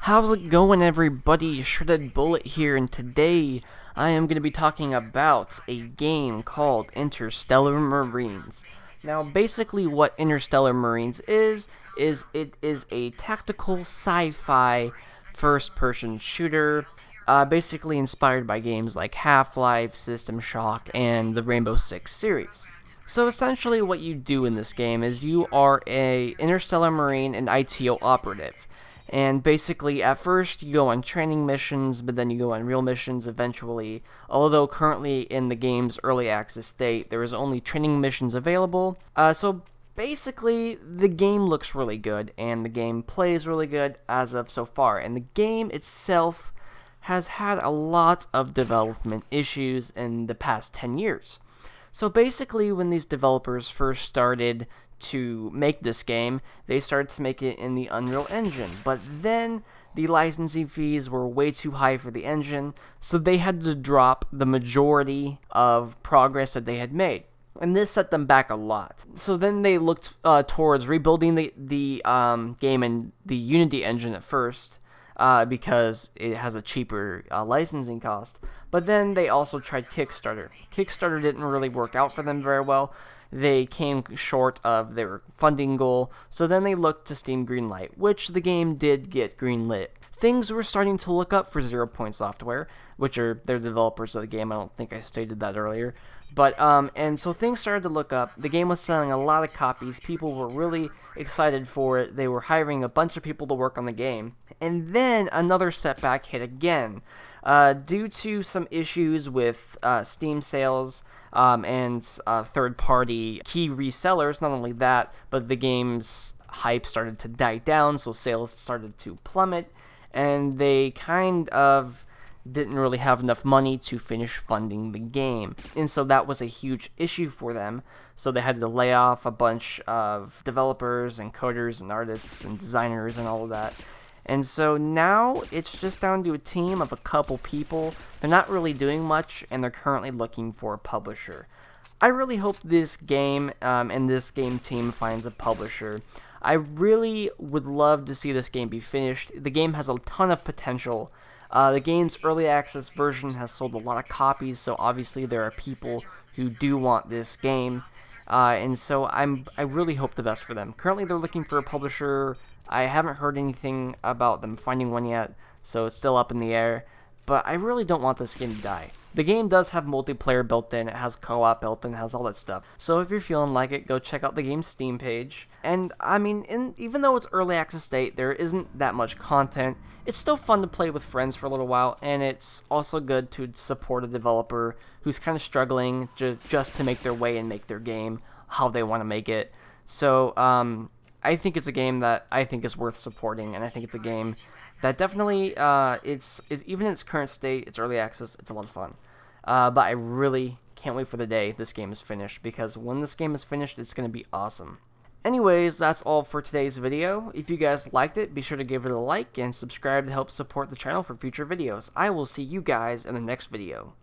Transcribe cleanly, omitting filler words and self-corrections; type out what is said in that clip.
How's it going, everybody? Shredded Bullet here, and today I am going to be talking about a game called Interstellar Marines. Now, basically, what Interstellar Marines is it is a tactical sci-fi first-person shooter, basically inspired by games like Half-Life, System Shock, and the Rainbow Six series. So essentially what you do in this game is you are a Interstellar Marine and ITO operative. And basically, at first, you go on training missions, but then you go on real missions eventually. Although currently in the game's early access state, there is only training missions available. So basically, the game looks really good, and the game plays really good as of so far. And the game itself has had a lot of development issues in the past 10 years. So basically, when these developers first started to make this game, they started to make it in the Unreal Engine, but then the licensing fees were way too high for the engine, so they had to drop the majority of progress that they had made. And this set them back a lot. So then they looked towards rebuilding the game in the Unity engine at first, because it has a cheaper licensing cost. But then they also tried Kickstarter. Kickstarter didn't really work out for them very well. They came short of their funding goal, so then they looked to Steam Greenlight, which the game did get greenlit. Things were starting to look up for Zero Point Software, which are their developers of the game. I don't think I stated that earlier. But, and so things started to look up. The game was selling a lot of copies. People were really excited for it. They were hiring a bunch of people to work on the game. And then another setback hit again. Due to some issues with Steam sales and third-party key resellers, not only that, but the game's hype started to die down, so sales started to plummet, and they kind of didn't really have enough money to finish funding the game. And so that was a huge issue for them. So they had to lay off a bunch of developers and coders and artists and designers and all of that. And so now it's just down to a team of a couple people. They're not really doing much, and they're currently looking for a publisher. I really hope this game and this game team finds a publisher. I really would love to see this game be finished. The game has a ton of potential. The game's early access version has sold a lot of copies, so obviously there are people who do want this game. And so I really hope the best for them. Currently they're looking for a publisher. I haven't heard anything about them finding one yet, so it's still up in the air. But I really don't want this game to die. The game does have multiplayer built in, it has co-op built in, it has all that stuff. So if you're feeling like it, go check out the game's Steam page. And I mean, even though it's early access state, there isn't that much content. It's still fun to play with friends for a little while, and it's also good to support a developer who's kind of struggling just to make their way and make their game how they want to make it. So I think it's a game that I think is worth supporting, and I think it's a game that definitely, it's even in its current state, it's early access, it's a lot of fun. But I really can't wait for the day this game is finished, because when this game is finished, it's going to be awesome. Anyways, that's all for today's video. If you guys liked it, be sure to give it a like and subscribe to help support the channel for future videos. I will see you guys in the next video.